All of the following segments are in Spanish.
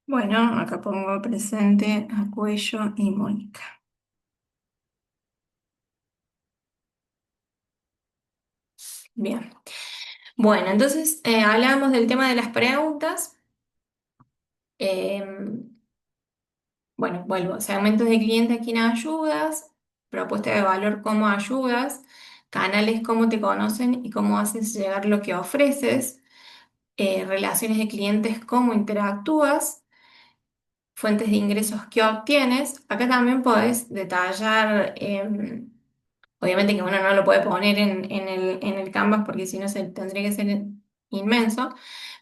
Bueno, acá pongo presente a Cuello y Mónica. Bien. Bueno, entonces hablamos del tema de las preguntas. Eh, bueno, vuelvo. Segmentos de cliente a quien ayudas, propuesta de valor, cómo ayudas, canales, cómo te conocen y cómo haces llegar lo que ofreces, relaciones de clientes, cómo interactúas, fuentes de ingresos que obtienes. Acá también podés detallar. Obviamente que uno no lo puede poner en el Canvas porque si no se tendría que ser inmenso,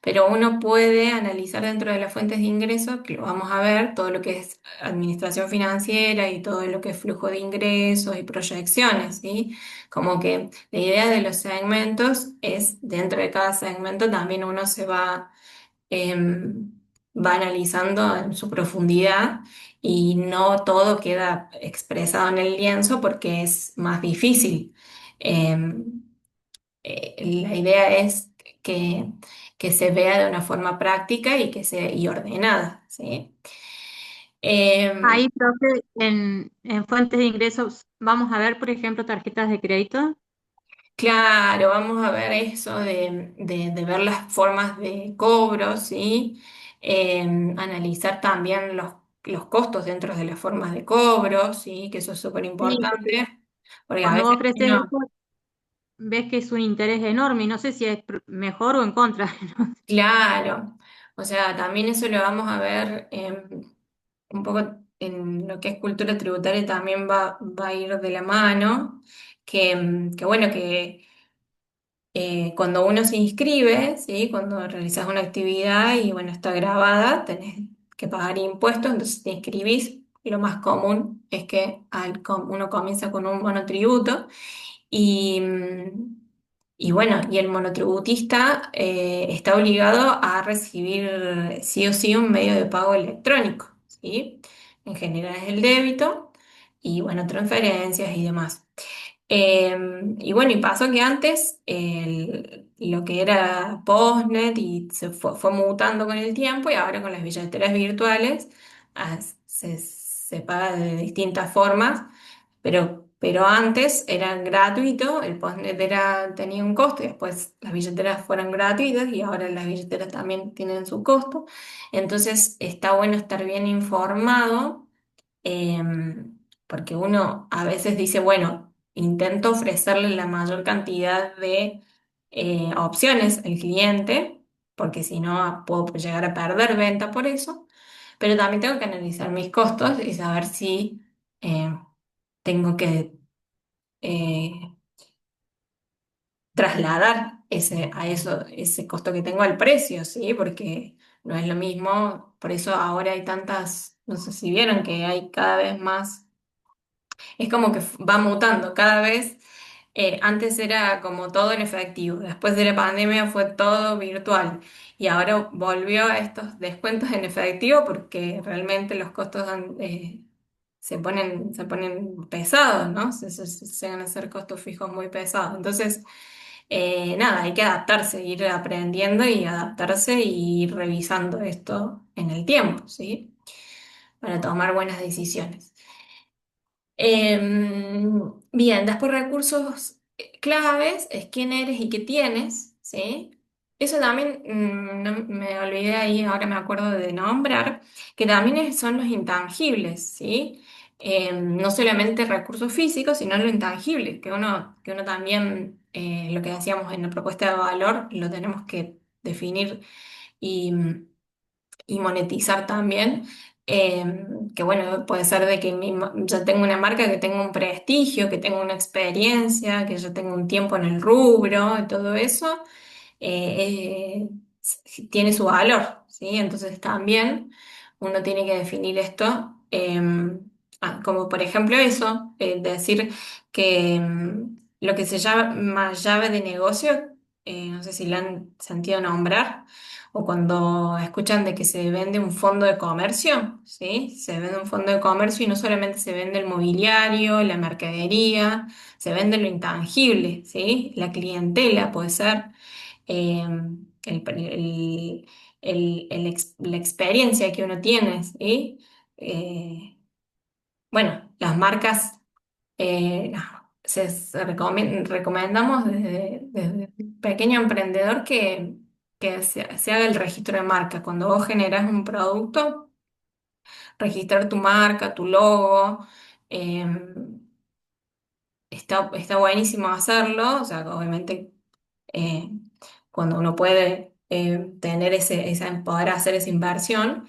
pero uno puede analizar dentro de las fuentes de ingresos, que lo vamos a ver, todo lo que es administración financiera y todo lo que es flujo de ingresos y proyecciones, ¿sí? Como que la idea de los segmentos es, dentro de cada segmento también uno se va analizando en su profundidad y no todo queda expresado en el lienzo porque es más difícil. Em, la idea es que, que se vea de una forma práctica y ordenada, ¿sí? Em, Ahí, profe, en fuentes de ingresos, vamos a ver, por ejemplo, tarjetas de crédito. claro, vamos a ver eso de ver las formas de cobro, ¿sí? Analizar también los costos dentro de las formas de cobro, ¿sí? Que eso es súper Sí, porque importante, porque a cuando vos veces ofreces uno, eso, ves que es un interés enorme y no sé si es mejor o en contra. claro, o sea, también eso lo vamos a ver un poco en lo que es cultura tributaria también va a ir de la mano, que bueno, que cuando uno se inscribe, ¿sí? Cuando realizas una actividad y bueno, está grabada, tenés que pagar impuestos, entonces te inscribís. Lo más común es que uno comienza con un monotributo y, y bueno, y el monotributista está obligado a recibir sí o sí un medio de pago electrónico, ¿sí? En general es el débito y bueno, transferencias y demás. Y bueno, y pasó que antes lo que era Postnet y fue mutando con el tiempo y ahora con las billeteras virtuales se paga de distintas formas, pero antes era gratuito, el Postnet tenía un costo y después las billeteras fueron gratuitas y ahora las billeteras también tienen su costo. Entonces está bueno estar bien informado, porque uno a veces dice, bueno, intento ofrecerle la mayor cantidad de opciones al cliente, porque si no puedo llegar a perder venta por eso, pero también tengo que analizar mis costos y saber si eh, tengo que eh, trasladar ese costo que tengo al precio, ¿sí? Porque no es lo mismo, por eso ahora hay tantas, no sé si vieron que hay cada vez más. Es como que va mutando cada vez. Antes era como todo en efectivo, después de la pandemia fue todo virtual y ahora volvió a estos descuentos en efectivo porque realmente los costos se ponen pesados, ¿no? Se van a hacer costos fijos muy pesados. Entonces, nada, hay que adaptarse, ir aprendiendo y adaptarse y ir revisando esto en el tiempo, ¿sí? Para tomar buenas decisiones. Bien, después recursos claves es quién eres y qué tienes, ¿sí? Eso también no me olvidé ahí, ahora me acuerdo de nombrar, que también son los intangibles, ¿sí? No solamente recursos físicos, sino lo intangible, que uno también, lo que decíamos en la propuesta de valor, lo tenemos que definir y monetizar también. Que bueno, puede ser de que ya tengo una marca, que tengo un prestigio, que tengo una experiencia, que ya tengo un tiempo en el rubro y todo eso, tiene su valor, ¿sí? Entonces también uno tiene que definir esto, como por ejemplo eso, decir que lo que se llama llave de negocio, no sé si la han sentido nombrar, o cuando escuchan de que se vende un fondo de comercio, ¿sí? Se vende un fondo de comercio y no solamente se vende el mobiliario, la mercadería, se vende lo intangible, ¿sí? La clientela puede ser. la experiencia que uno tiene, ¿sí? Eh, bueno, las marcas no, recomendamos desde pequeño emprendedor que se haga el registro de marca. Cuando vos generas un producto, registrar tu marca, tu logo. em, está buenísimo hacerlo, o sea, obviamente eh, cuando uno puede tener poder hacer esa inversión.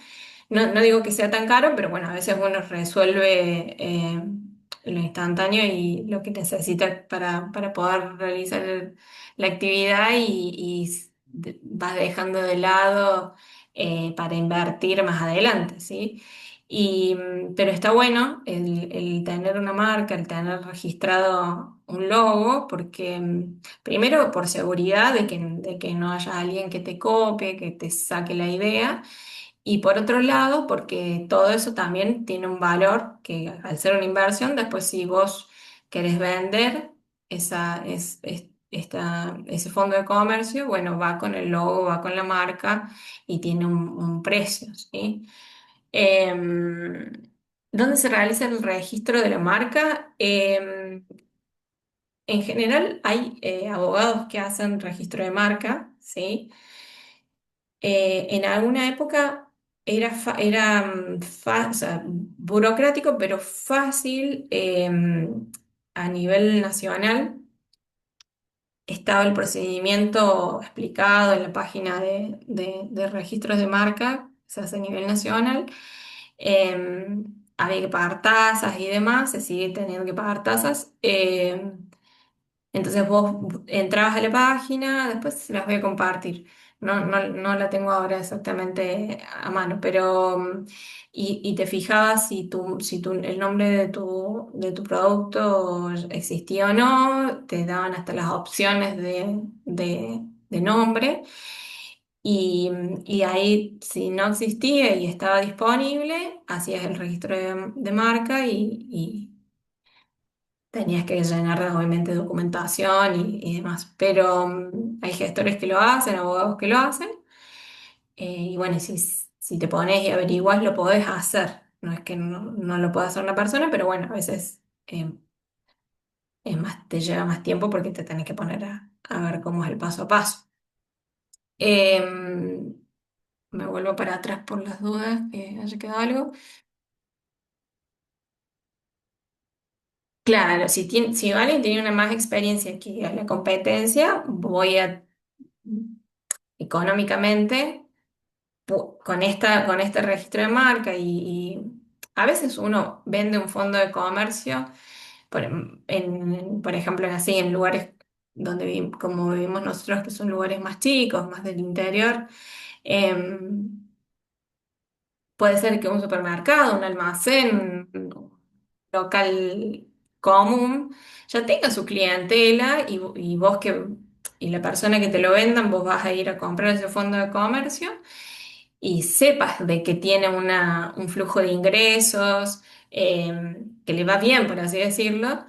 No digo que sea tan caro, pero bueno, a veces uno resuelve lo instantáneo y lo que necesita para poder realizar la actividad y vas dejando de lado para invertir más adelante, ¿sí? Pero está bueno el tener una marca, el tener registrado un logo, porque primero por seguridad de que no haya alguien que te copie, que te saque la idea. Y por otro lado, porque todo eso también tiene un valor que al ser una inversión, después si vos querés vender ese fondo de comercio, bueno, va con el logo, va con la marca y tiene un precio, ¿sí? ¿Dónde se realiza el registro de la marca? En general hay abogados que hacen registro de marca, ¿sí? En alguna época o sea, burocrático, pero fácil a nivel nacional. Estaba el procedimiento explicado en la página de registros de marca, se hace a nivel nacional. Había que pagar tasas y demás, se sigue teniendo que pagar tasas. Entonces vos entrabas a la página, después se las voy a compartir. No la tengo ahora exactamente a mano, pero y te fijabas si el nombre de tu producto existía o no, te daban hasta las opciones de nombre. Y ahí, si no existía y estaba disponible, hacías el registro de marca y tenías que llenar obviamente documentación y demás, pero hay gestores que lo hacen, abogados que lo hacen, y bueno, si te pones y averiguas lo podés hacer, no es que no lo pueda hacer una persona, pero bueno, a veces te lleva más tiempo porque te tenés que poner a ver cómo es el paso a paso. Me vuelvo para atrás por las dudas, que haya quedado algo. Claro, si alguien tiene una más experiencia que la competencia, voy a económicamente con este registro de marca y a veces uno vende un fondo de comercio, por ejemplo, así en lugares como vivimos nosotros, que son lugares más chicos, más del interior. Puede ser que un supermercado, un almacén, un local común, ya tenga su clientela y la persona que te lo vendan, vos vas a ir a comprar ese fondo de comercio y sepas de que tiene un flujo de ingresos, que le va bien, por así decirlo.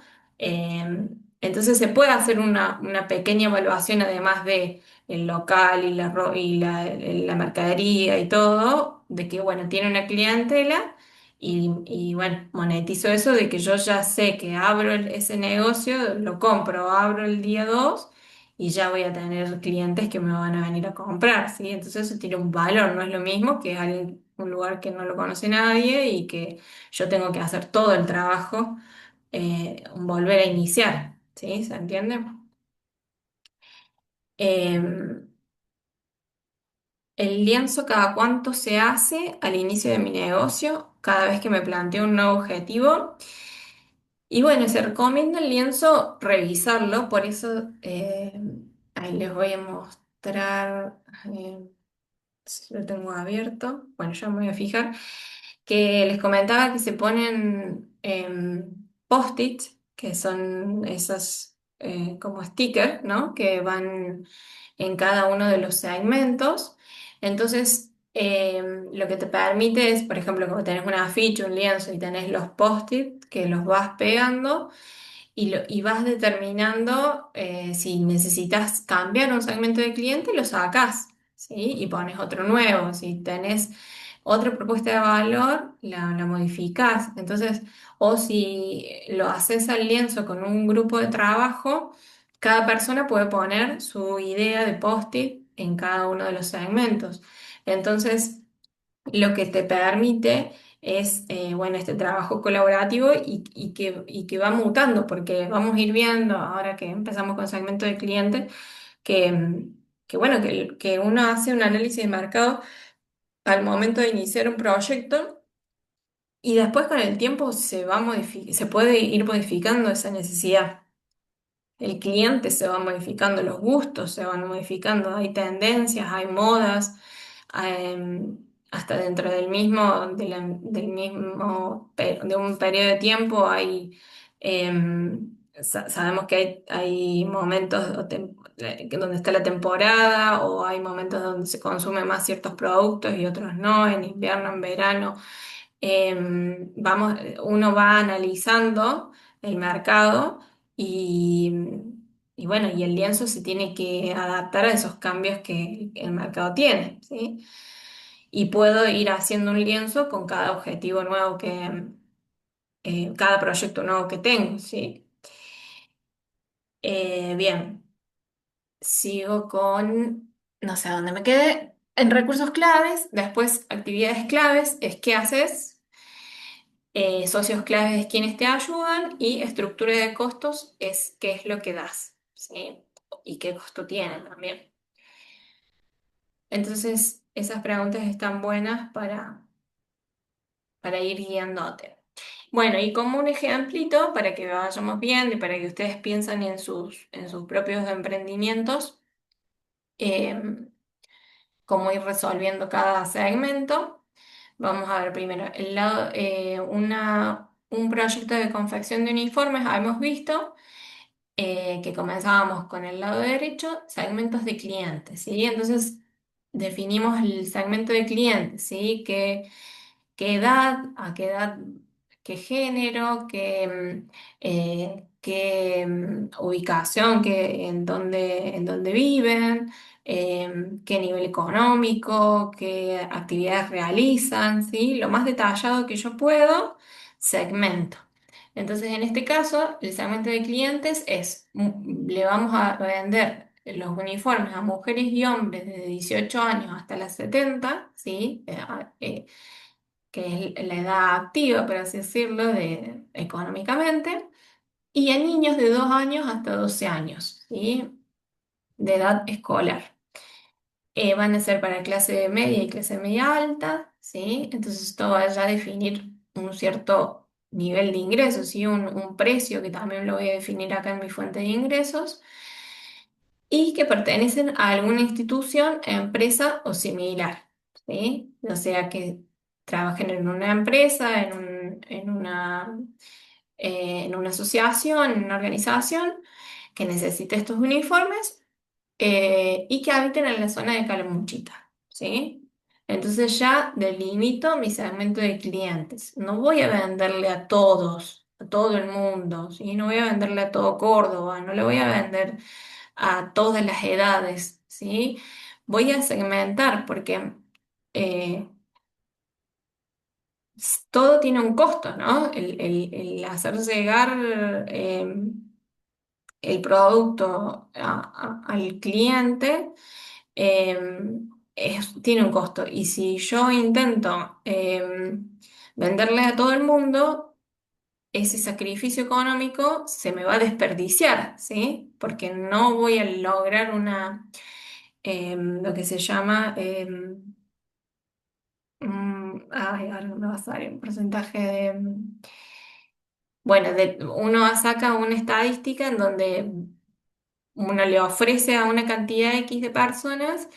Entonces se puede hacer una pequeña evaluación además de el local y la mercadería y todo, de que bueno, tiene una clientela y bueno, monetizo eso de que yo ya sé que abro ese negocio, lo compro, abro el día 2 y ya voy a tener clientes que me van a venir a comprar, ¿sí? Entonces eso tiene un valor, no es lo mismo que un lugar que no lo conoce nadie y que yo tengo que hacer todo el trabajo, volver a iniciar, ¿sí? ¿Se entiende? Em, el lienzo cada cuánto se hace al inicio de mi negocio, cada vez que me planteo un nuevo objetivo. Y bueno, se recomienda el lienzo revisarlo, por eso ahí les voy a mostrar. Si lo tengo abierto, bueno, ya me voy a fijar, que les comentaba que se ponen post-it, que son esos como stickers, ¿no? Que van en cada uno de los segmentos. Entonces, lo que te permite es, por ejemplo, como tenés una afiche, un lienzo y tenés los post-it que los vas pegando y vas determinando si necesitas cambiar un segmento de cliente, lo sacás. ¿sí? Y pones otro nuevo. Si tenés otra propuesta de valor, la modificás. Entonces, o si lo haces al lienzo con un grupo de trabajo, cada persona puede poner su idea de post-it en cada uno de los segmentos. Entonces, lo que te permite es, bueno, este trabajo colaborativo y que va mutando, porque vamos a ir viendo, ahora que empezamos con segmento de cliente, que, que bueno, que uno hace un análisis de mercado al momento de iniciar un proyecto y después con el tiempo se puede ir modificando esa necesidad. El cliente se va modificando, los gustos se van modificando, hay tendencias, hay modas, hasta dentro del mismo, de un periodo de tiempo sabemos que hay momentos donde está la temporada o hay momentos donde se consumen más ciertos productos y otros no, en invierno, en verano. Uno va analizando el mercado y bueno, y el lienzo se tiene que adaptar a esos cambios que el mercado tiene, ¿sí? Y puedo ir haciendo un lienzo con cada objetivo nuevo cada proyecto nuevo que tengo, ¿sí? Bien, sigo con, no sé a dónde me quedé. En recursos claves, después actividades claves, es qué haces. Socios claves es quienes te ayudan y estructura de costos es qué es lo que das, ¿sí? Y qué costo tienen también. Entonces, esas preguntas están buenas para ir guiándote. Bueno, y como un ejemplito para que vayamos viendo y para que ustedes piensen en sus propios emprendimientos, eh, cómo ir resolviendo cada segmento. Vamos a ver primero, un proyecto de confección de uniformes, hemos visto que comenzábamos con el lado derecho, segmentos de clientes, ¿sí? Entonces definimos el segmento de clientes, ¿sí? ¿Qué edad, a qué edad, qué género, qué ubicación, en dónde viven, qué nivel económico, qué actividades realizan, ¿sí? Lo más detallado que yo puedo, segmento. Entonces, en este caso, el segmento de clientes le vamos a vender los uniformes a mujeres y hombres desde 18 años hasta las 70, ¿sí? Que es la edad activa, por así decirlo, económicamente, y a niños de 2 años hasta 12 años, ¿sí? De edad escolar. Van a ser para clase media y clase media alta, ¿sí? Entonces esto va ya a definir un cierto nivel de ingresos, ¿sí? Un precio que también lo voy a definir acá en mi fuente de ingresos y que pertenecen a alguna institución, empresa o similar, ¿sí? O sea que trabajen en una empresa, en una asociación, en una organización que necesite estos uniformes y que habiten en la zona de Calamuchita, ¿sí? Entonces ya delimito mi segmento de clientes. No voy a venderle a todos, a todo el mundo, ¿sí? No voy a venderle a todo Córdoba, no le voy a vender a todas las edades, ¿sí? Voy a segmentar porque eh, todo tiene un costo, ¿no? El hacer llegar el producto al cliente tiene un costo. Y si yo intento venderle a todo el mundo, ese sacrificio económico se me va a desperdiciar, ¿sí? Porque no voy a lograr lo que se llama, ay, ahora no me va a salir un porcentaje bueno, uno saca una estadística en donde uno le ofrece a una cantidad X de personas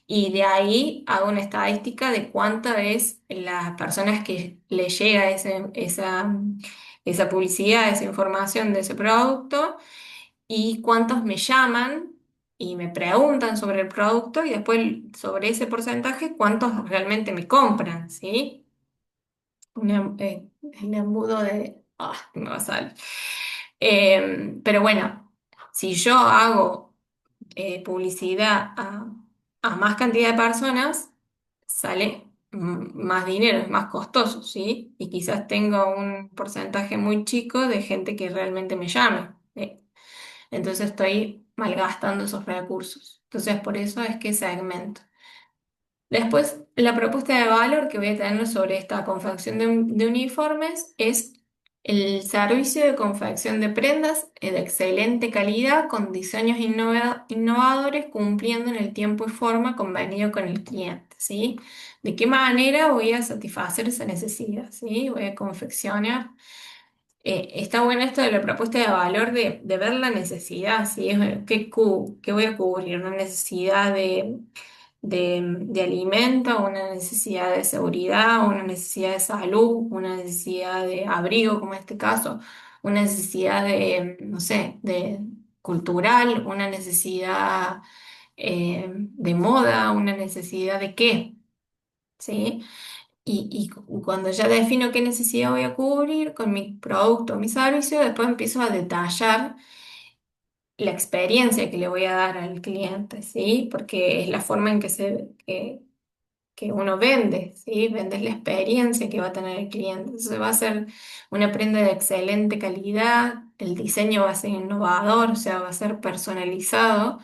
y de ahí hago una estadística de cuántas es las personas que le llega esa publicidad, esa información de ese producto y cuántos me llaman y me preguntan sobre el producto y después sobre ese porcentaje cuántos realmente me compran, ¿sí? El embudo de... Ah, me va a salir. Pero bueno, si yo hago publicidad a más cantidad de personas sale más dinero, es más costoso, ¿sí? Y quizás tengo un porcentaje muy chico de gente que realmente me llame. Entonces estoy malgastando esos recursos. Entonces por eso es que segmento. Después, la propuesta de valor que voy a tener sobre esta confección de uniformes es el servicio de confección de prendas de excelente calidad con diseños innovadores cumpliendo en el tiempo y forma convenido con el cliente, ¿sí? ¿De qué manera voy a satisfacer esa necesidad? ¿Sí? Voy a confeccionar. Está bueno esto de la propuesta de valor de ver la necesidad, ¿sí? ¿Qué voy a cubrir? Una necesidad de alimento, una necesidad de seguridad, una necesidad de salud, una necesidad de abrigo, como en este caso, una necesidad de, no sé, de cultural, una necesidad de moda, una necesidad de qué, ¿sí? Y cuando ya defino qué necesidad voy a cubrir con mi producto o mi servicio, después empiezo a detallar la experiencia que le voy a dar al cliente, ¿sí? Porque es la forma en que uno vende, ¿sí? Vendes la experiencia que va a tener el cliente. Entonces va a ser una prenda de excelente calidad, el diseño va a ser innovador, o sea, va a ser personalizado,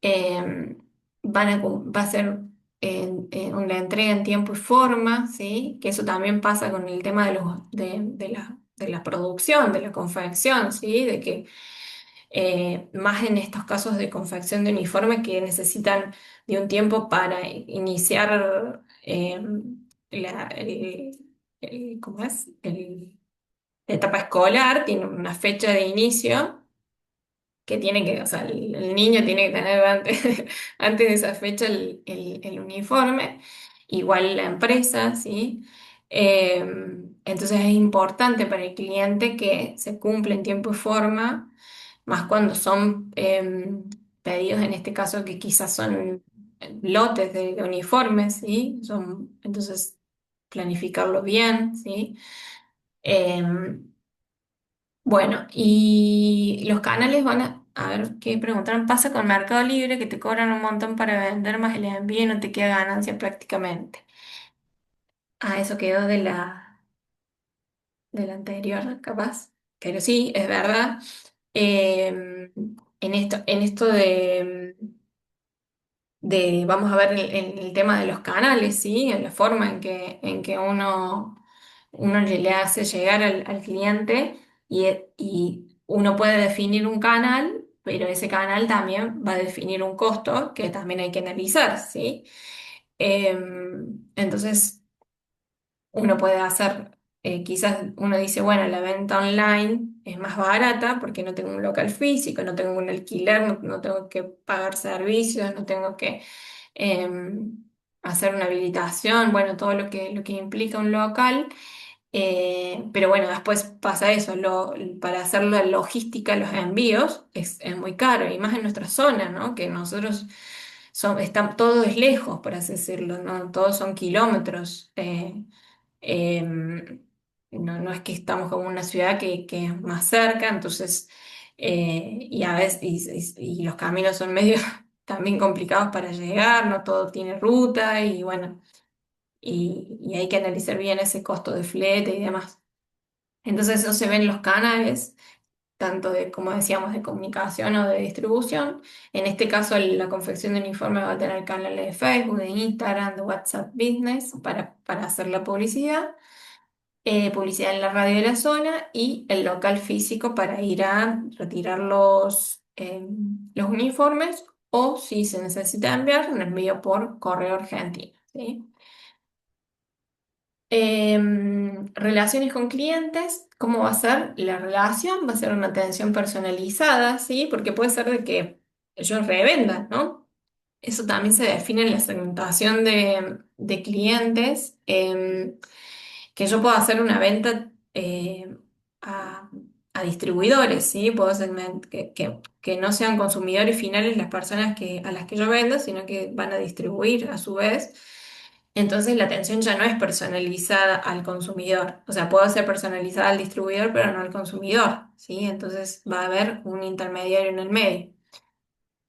eh, va a ser una entrega en tiempo y forma, ¿sí? Que eso también pasa con el tema de la producción, de la confección, ¿sí? De que más en estos casos de confección de uniforme que necesitan de un tiempo para iniciar ¿cómo es? La etapa escolar, tiene una fecha de inicio que tiene que, o sea, el niño tiene que tener antes, antes de esa fecha el uniforme, igual la empresa, ¿sí? Eh, entonces es importante para el cliente que se cumpla en tiempo y forma, más cuando son pedidos, en este caso, que quizás son lotes de uniformes, ¿sí? Entonces, planificarlo bien, ¿sí? Em, bueno, y los canales a ver, ¿qué preguntaron? Pasa con Mercado Libre que te cobran un montón para vender más el envío y no te queda ganancia prácticamente. Ah, eso quedó de la anterior, capaz. Pero sí, es verdad. En esto vamos a ver el tema de los canales, ¿sí? En la forma en que uno le hace llegar al cliente y uno puede definir un canal, pero ese canal también va a definir un costo que también hay que analizar, ¿sí? Entonces, uno puede hacer, quizás uno dice, bueno, la venta online es más barata porque no tengo un local físico, no tengo un alquiler, no tengo que pagar servicios, no tengo que hacer una habilitación, bueno, todo lo que implica un local. Pero bueno, después pasa eso, para hacer la logística, los envíos, es muy caro, y más en nuestra zona, ¿no? Que nosotros todo es lejos, por así decirlo, ¿no? Todos son kilómetros. No es que estamos como una ciudad que es más cerca, entonces, y a veces, y los caminos son medio también complicados para llegar, no todo tiene ruta, y bueno, y hay que analizar bien ese costo de flete y demás. Entonces eso se ve en los canales, tanto de, como decíamos, de comunicación o de distribución. En este caso, la confección de uniforme va a tener canales de Facebook, de Instagram, de WhatsApp Business para hacer la publicidad, publicidad en la radio de la zona y el local físico para ir a retirar los uniformes o si se necesita enviar, un envío por correo argentino, ¿sí? Relaciones con clientes, ¿cómo va a ser la relación? Va a ser una atención personalizada, ¿sí? Porque puede ser de que yo revenda, ¿no? Eso también se define en la segmentación de clientes, que yo puedo hacer una venta a distribuidores, ¿sí? Puedo que no sean consumidores finales las personas a las que yo vendo, sino que van a distribuir a su vez. Entonces la atención ya no es personalizada al consumidor. O sea, puedo ser personalizada al distribuidor, pero no al consumidor, ¿sí? Entonces va a haber un intermediario en el medio.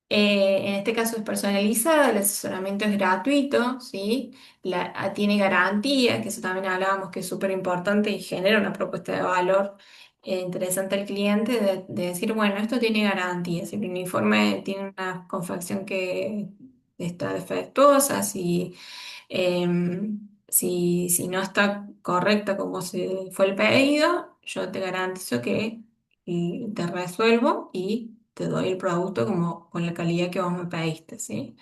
En este caso es personalizada, el asesoramiento es gratuito, ¿sí? Tiene garantía, que eso también hablábamos que es súper importante y genera una propuesta de valor interesante al cliente de decir, bueno, esto tiene garantía, si el uniforme tiene una confección que está defectuosa, si no está correcta como se fue el pedido, yo te garantizo que te resuelvo y te doy el producto como con la calidad que vos me pediste, ¿sí?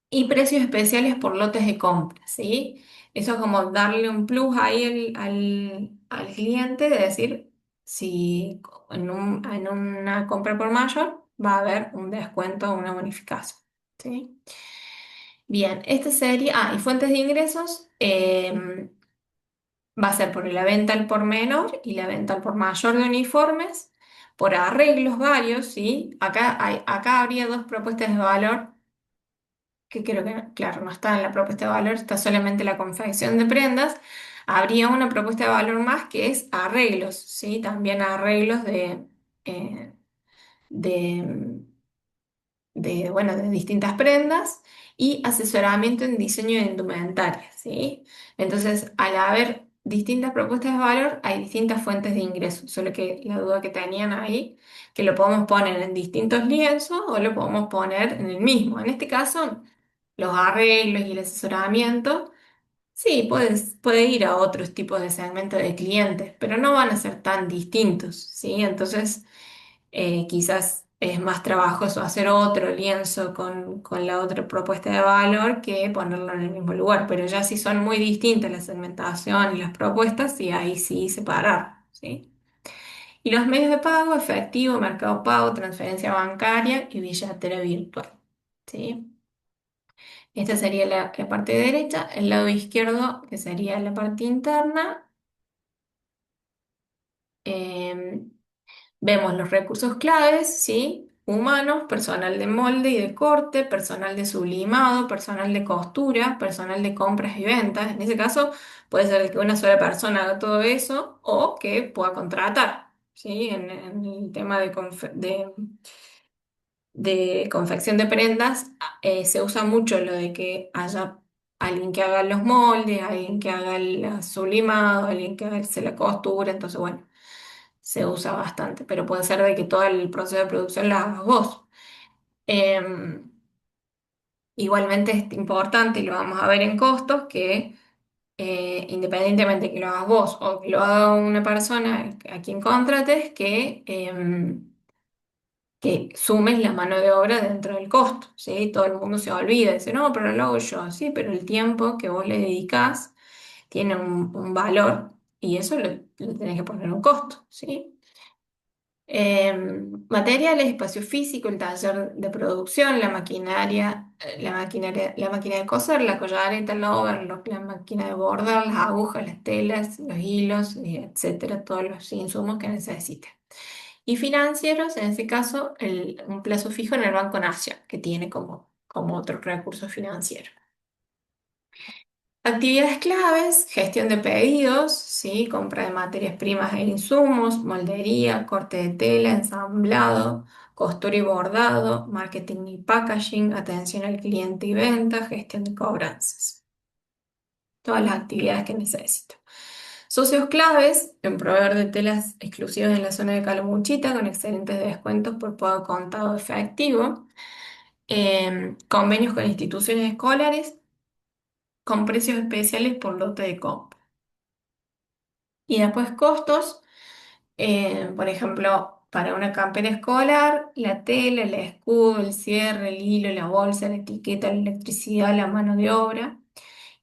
Y precios especiales por lotes de compra, ¿sí? Eso es como darle un plus ahí al cliente de decir, si en una compra por mayor va a haber un descuento o una bonificación, ¿sí? Bien, esta sería, y fuentes de ingresos, va a ser por la venta al por menor y la venta al por mayor de uniformes, por arreglos varios, ¿sí? Acá habría dos propuestas de valor, que creo que, claro, no está en la propuesta de valor, está solamente la confección de prendas. Habría una propuesta de valor más que es arreglos, ¿sí? También arreglos eh, de bueno, de distintas prendas y asesoramiento en diseño de indumentaria, ¿sí? Entonces, al haber distintas propuestas de valor, hay distintas fuentes de ingreso, solo que la duda que tenían ahí, que lo podemos poner en distintos lienzos o lo podemos poner en el mismo. En este caso, los arreglos y el asesoramiento. Sí, puede ir a otros tipos de segmentos de clientes, pero no van a ser tan distintos, ¿sí? Entonces, quizás es más trabajoso hacer otro lienzo con la otra propuesta de valor que ponerlo en el mismo lugar, pero ya si son muy distintas la segmentación y las propuestas, y ahí sí separar, ¿sí? Y los medios de pago, efectivo, mercado pago, transferencia bancaria y billetera virtual, ¿sí? Esta sería la parte derecha, el lado izquierdo, que sería la parte interna. em, Vemos los recursos claves, ¿sí? Humanos, personal de molde y de corte, personal de sublimado, personal de costura, personal de compras y ventas. En ese caso, puede ser que una sola persona haga todo eso o que pueda contratar, ¿sí? En el tema de confección de prendas, se usa mucho lo de que haya alguien que haga los moldes, alguien que haga el sublimado, alguien que haga la costura, entonces bueno, se usa bastante, pero puede ser de que todo el proceso de producción lo hagas vos. Em, Igualmente es importante, y lo vamos a ver en costos, que independientemente que lo hagas vos o que lo haga una persona a quien contrates, que sumes la mano de obra dentro del costo, ¿sí? Todo el mundo se olvida, dice, no, pero lo hago yo, sí, pero el tiempo que vos le dedicás tiene un valor y eso lo tenés que poner un costo, ¿sí? Materiales, espacio físico, el taller de producción, la máquina de coser, la collareta, el overlock, la máquina de bordar, las agujas, las telas, los hilos, y etcétera, todos los insumos que necesite. Y financieros, en este caso, un plazo fijo en el Banco Nación, que tiene como otro recurso financiero. Actividades claves, gestión de pedidos, ¿sí? Compra de materias primas e insumos, moldería, corte de tela, ensamblado, costura y bordado, marketing y packaging, atención al cliente y venta, gestión de cobranzas. Todas las actividades que necesito. Socios claves, un proveedor de telas exclusivos en la zona de Calamuchita con excelentes descuentos por pago contado efectivo. Convenios con instituciones escolares con precios especiales por lote de compra. Y después costos, por ejemplo, para una campera escolar, la tela, el escudo, el cierre, el hilo, la bolsa, la etiqueta, la electricidad, la mano de obra.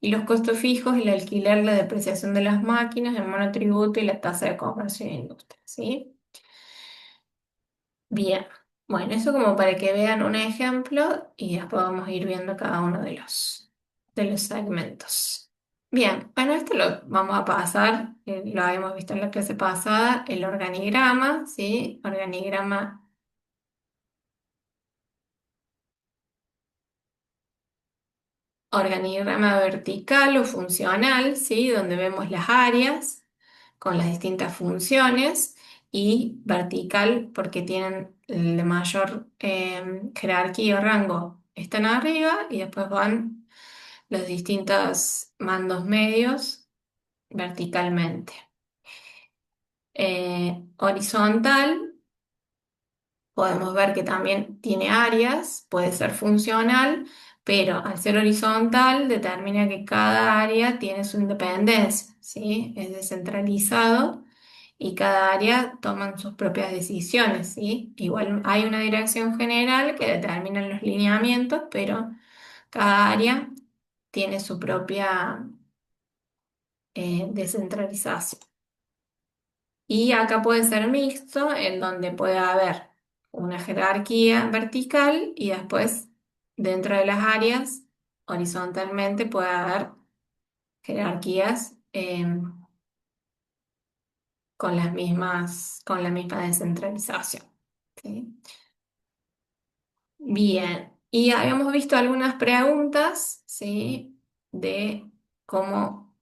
Y los costos fijos, el alquiler, la depreciación de las máquinas, el monotributo y la tasa de comercio e industria, ¿sí? Bien, bueno, eso como para que vean un ejemplo y después vamos a ir viendo cada uno de los segmentos. Bien, bueno, esto lo vamos a pasar, lo habíamos visto en la clase pasada, el organigrama, ¿sí? Organigrama vertical o funcional, ¿sí? Donde vemos las áreas con las distintas funciones y vertical porque tienen el de mayor jerarquía o rango. Están arriba y después van los distintos mandos medios verticalmente. Horizontal, podemos ver que también tiene áreas, puede ser funcional, pero al ser horizontal determina que cada área tiene su independencia, ¿sí? Es descentralizado y cada área toma sus propias decisiones, ¿sí? Igual hay una dirección general que determina los lineamientos, pero cada área tiene su propia descentralización. Y acá puede ser mixto, en donde puede haber una jerarquía vertical y después dentro de las áreas, horizontalmente, puede haber jerarquías con la misma descentralización. ¿Sí? Bien, y habíamos visto algunas preguntas, ¿sí? De cómo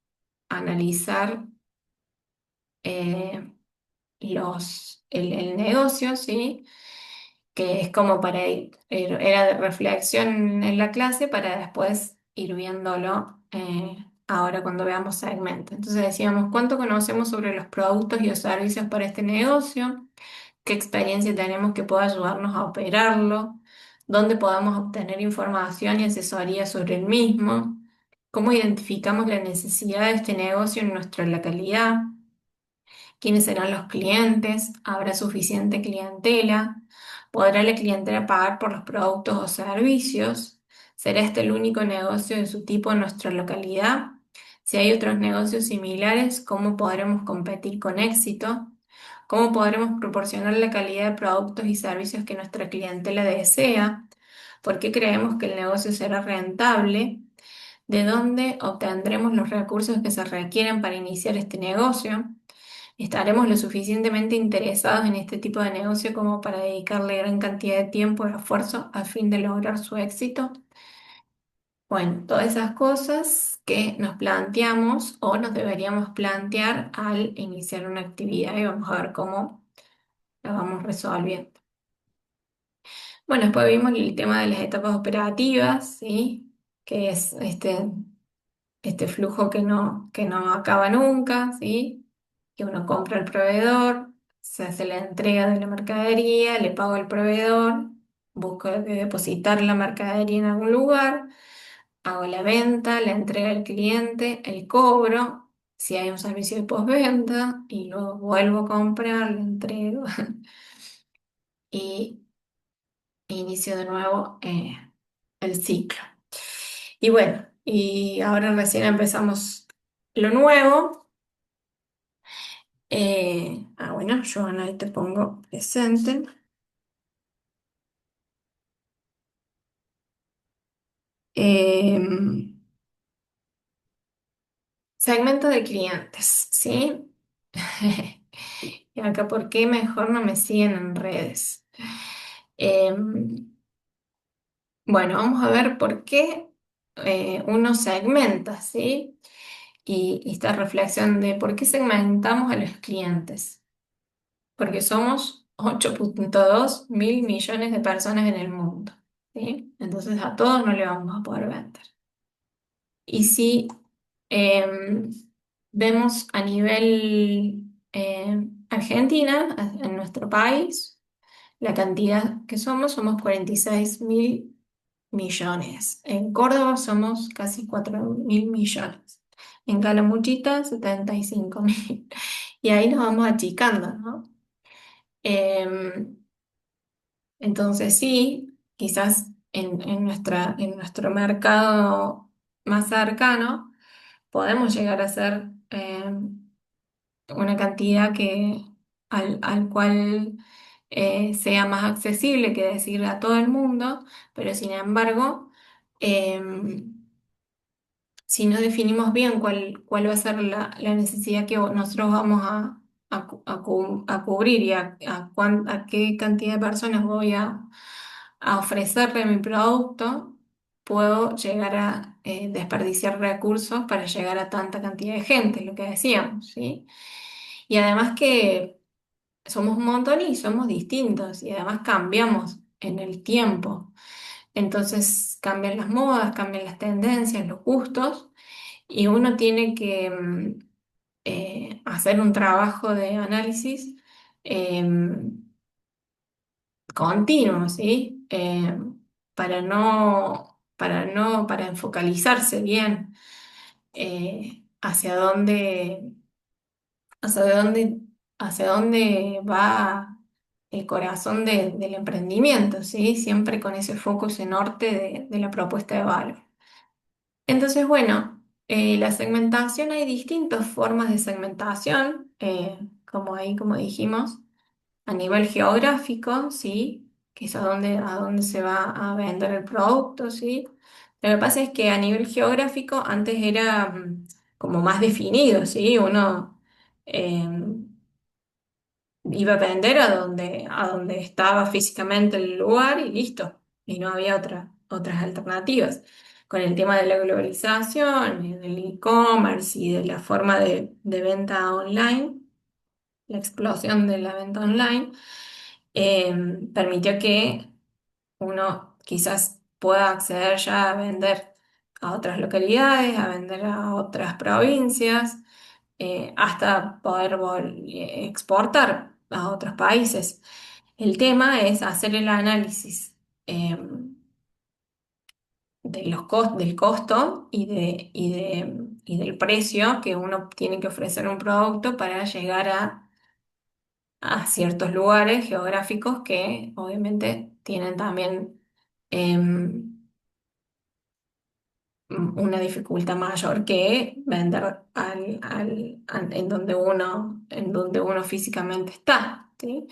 analizar eh, el negocio, ¿sí? Que es como para era de reflexión en la clase para después ir viéndolo ahora cuando veamos segmentos. Entonces decíamos, ¿cuánto conocemos sobre los productos y los servicios para este negocio? ¿Qué experiencia tenemos que pueda ayudarnos a operarlo? ¿Dónde podamos obtener información y asesoría sobre el mismo? ¿Cómo identificamos la necesidad de este negocio en nuestra localidad? ¿Quiénes serán los clientes? ¿Habrá suficiente clientela? ¿Podrá la clientela pagar por los productos o servicios? ¿Será este el único negocio de su tipo en nuestra localidad? Si hay otros negocios similares, ¿cómo podremos competir con éxito? ¿Cómo podremos proporcionar la calidad de productos y servicios que nuestra clientela desea? ¿Por qué creemos que el negocio será rentable? ¿De dónde obtendremos los recursos que se requieren para iniciar este negocio? ¿Estaremos lo suficientemente interesados en este tipo de negocio como para dedicarle gran cantidad de tiempo y esfuerzo a fin de lograr su éxito? Bueno, todas esas cosas que nos planteamos o nos deberíamos plantear al iniciar una actividad y vamos a ver cómo la vamos resolviendo. Bueno, después vimos el tema de las etapas operativas, ¿sí? Que es este flujo que no acaba nunca, ¿sí? Que uno compra al proveedor, se hace la entrega de la mercadería, le pago al proveedor, busco depositar la mercadería en algún lugar, hago la venta, la entrega al cliente, el cobro, si hay un servicio de postventa, y luego vuelvo a comprar, lo entrego y inicio de nuevo el ciclo. Y bueno, y ahora recién empezamos lo nuevo. Bueno, Joana, ahí te pongo presente. Em, Segmento de clientes, ¿sí? Y acá, ¿por qué mejor no me siguen en redes? Em, bueno, vamos a ver por qué uno segmenta, ¿sí? Y esta reflexión de por qué segmentamos a los clientes. Porque somos 8,2 mil millones de personas en el mundo, ¿sí? Entonces a todos no le vamos a poder vender. Y si em, vemos a nivel Argentina, en nuestro país, la cantidad que somos 46 mil millones. En Córdoba somos casi 4.000 millones. En Calamuchita, 75.000. Y ahí nos vamos achicando, ¿no? Em, entonces sí, quizás en nuestro mercado más cercano podemos llegar a ser una cantidad al cual sea más accesible que decir a todo el mundo, pero sin embargo, si no definimos bien cuál va a ser la necesidad que nosotros vamos a cubrir y a qué cantidad de personas voy a ofrecerle mi producto, puedo llegar a desperdiciar recursos para llegar a tanta cantidad de gente, lo que decíamos, ¿sí? Y además que somos un montón y somos distintos y además cambiamos en el tiempo. Entonces cambian las modas, cambian las tendencias, los gustos y uno tiene que hacer un trabajo de análisis continuo, ¿sí? Para focalizarse bien hacia hacia dónde, hacia dónde va el corazón del emprendimiento, ¿sí? Siempre con ese foco, ese norte de la propuesta de valor. Entonces, bueno, la segmentación, hay distintas formas de segmentación, como dijimos, a nivel geográfico, ¿sí? Que es a dónde se va a vender el producto, ¿sí? Lo que pasa es que a nivel geográfico antes era como más definido, ¿sí? Uno eh, iba a vender a donde estaba físicamente el lugar y listo, y no había otras alternativas. Con el tema de la globalización, y del e-commerce y de la forma de venta online, la explosión de la venta online, eh, permitió que uno quizás pueda acceder ya a vender a otras localidades, a vender a otras provincias, hasta poder exportar a otros países. El tema es hacer el análisis de del costo y del precio que uno tiene que ofrecer un producto para llegar a ciertos lugares geográficos que obviamente tienen también una dificultad mayor que vender en donde uno físicamente está, ¿sí?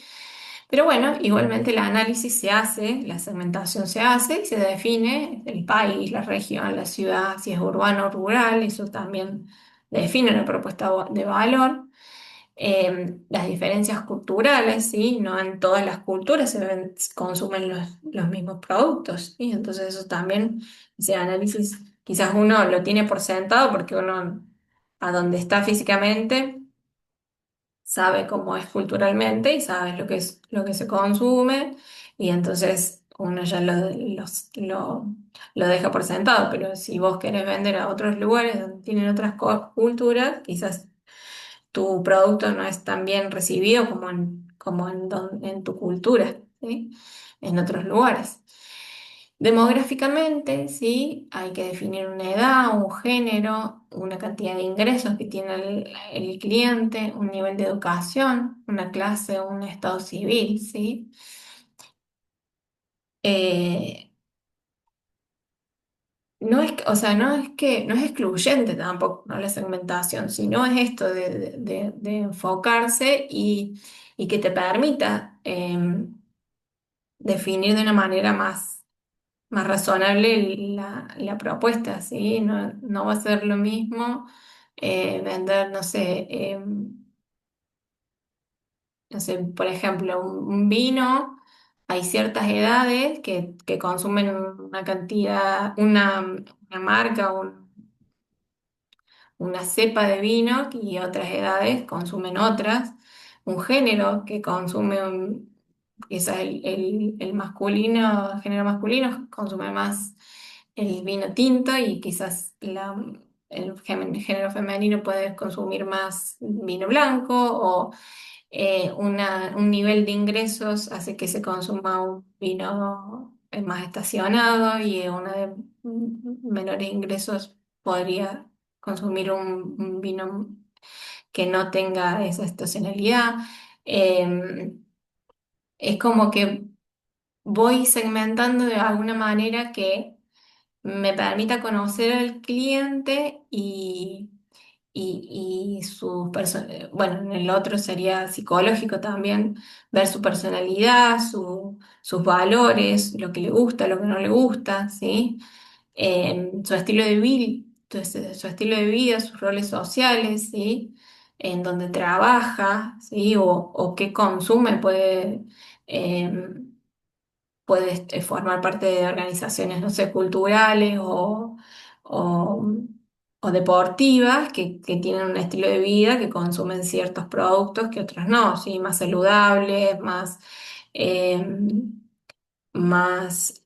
Pero bueno, igualmente el análisis se hace, la segmentación se hace y se define el país, la región, la ciudad, si es urbano o rural, eso también define la propuesta de valor. Las diferencias culturales, ¿sí? No en todas las culturas consumen los mismos productos, ¿sí? Entonces eso también, ese análisis, quizás uno lo tiene por sentado porque uno a donde está físicamente sabe cómo es culturalmente y sabe lo que se consume y entonces uno ya lo deja por sentado, pero si vos querés vender a otros lugares donde tienen otras culturas, quizás tu producto no es tan bien recibido como en tu cultura, ¿sí? En otros lugares. Demográficamente, sí, hay que definir una edad, un género, una cantidad de ingresos que tiene el cliente, un nivel de educación, una clase, un estado civil, ¿sí? Eh, no es, o sea, no es excluyente tampoco, ¿no? La segmentación, sino es esto de enfocarse y que te permita definir de una manera más razonable la propuesta, ¿sí? No, no va a ser lo mismo vender, no sé, por ejemplo, un vino. Hay ciertas edades que consumen una cantidad, una marca, una cepa de vino y otras edades consumen otras, un género que consume quizás el masculino, el género masculino consume más el vino tinto y quizás género femenino puede consumir más vino blanco o un nivel de ingresos hace que se consuma un vino más estacionado y una de menores ingresos podría consumir un vino que no tenga esa estacionalidad. Eh, es como que voy segmentando de alguna manera que me permita conocer al cliente y bueno, en el otro sería psicológico también, ver su personalidad, sus valores, lo que le gusta, lo que no le gusta, ¿sí? Su estilo de vida, su estilo de vida, sus roles sociales, ¿sí? En donde trabaja, ¿sí? O qué consume, puede formar parte de organizaciones, no sé, culturales o o deportivas que tienen un estilo de vida, que consumen ciertos productos que otros no, ¿sí? Más saludables, eh, más,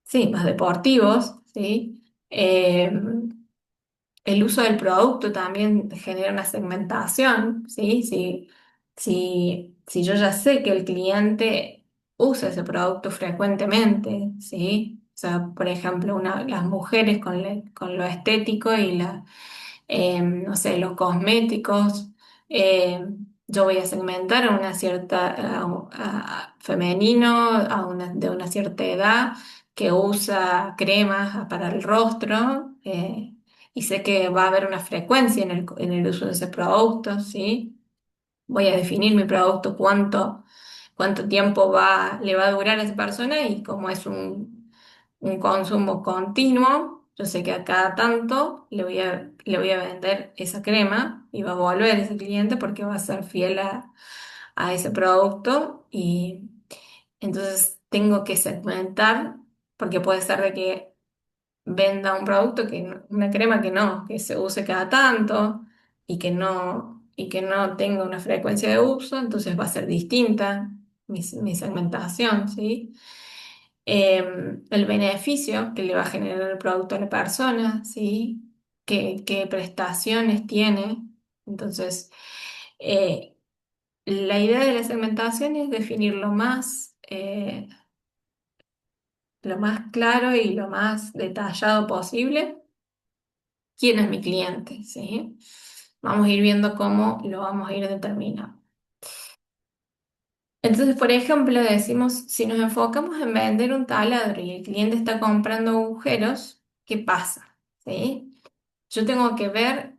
sí, más deportivos, ¿sí? El uso del producto también genera una segmentación, ¿sí? Si yo ya sé que el cliente usa ese producto frecuentemente, ¿sí? O sea, por ejemplo, las mujeres con lo estético y no sé, los cosméticos, eh, yo voy a segmentar a una cierta, femenino, de una cierta edad que usa cremas para el rostro, y sé que va a haber una frecuencia en el uso de ese producto, ¿sí? Voy a definir mi producto, cuánto tiempo le va a durar a esa persona y como es un consumo continuo, yo sé que a cada tanto le voy a vender esa crema y va a volver ese cliente porque va a ser fiel a ese producto y entonces tengo que segmentar porque puede ser de que venda un producto una crema que se use cada tanto y que no tenga una frecuencia de uso, entonces va a ser distinta mi segmentación, ¿sí? El beneficio que le va a generar el producto a la persona, ¿sí? Qué prestaciones tiene. Entonces, eh, la idea de la segmentación es definir lo más claro y lo más detallado posible quién es mi cliente, ¿sí? Vamos a ir viendo cómo lo vamos a ir determinando. Entonces, por ejemplo, decimos, si nos enfocamos en vender un taladro y el cliente está comprando agujeros, ¿qué pasa? ¿Sí? Yo tengo que ver,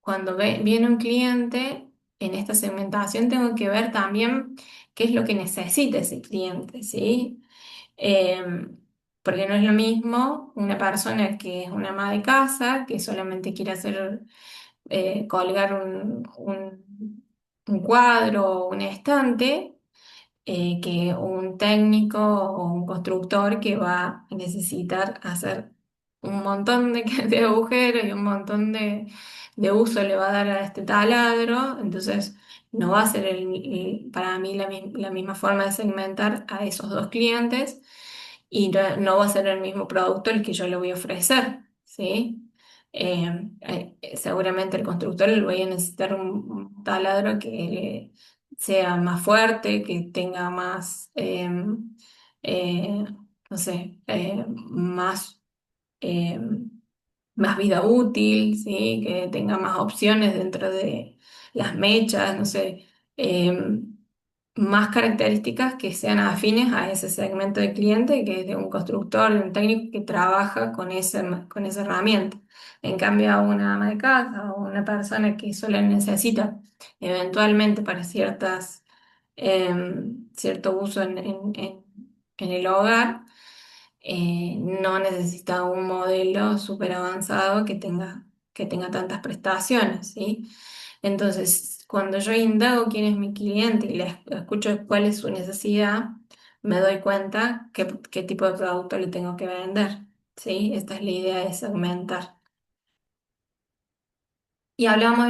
cuando viene un cliente, en esta segmentación tengo que ver también qué es lo que necesita ese cliente, ¿sí? Em, Porque no es lo mismo una persona que es una ama de casa, que solamente quiere colgar un cuadro o un estante, que un técnico o un constructor que va a necesitar hacer un montón de agujeros y un montón de uso le va a dar a este taladro, entonces no va a ser para mí la misma forma de segmentar a esos dos clientes y no va a ser el mismo producto el que yo le voy a ofrecer, ¿sí? Seguramente el constructor le voy a necesitar un taladro que sea más fuerte, que tenga eh, no sé, eh, más vida útil, ¿sí? Que tenga más opciones dentro de las mechas, no sé, más características que sean afines a ese segmento de cliente, que es de un constructor, de un técnico que trabaja con esa herramienta. En cambio, a una ama de casa o una persona que solo necesita eventualmente para cierto uso en el hogar, no necesita un modelo súper avanzado que tenga tantas prestaciones, ¿sí? Entonces, cuando yo indago quién es mi cliente y le escucho cuál es su necesidad, me doy cuenta qué tipo de producto le tengo que vender, ¿sí? Esta es la idea de segmentar. Y hablamos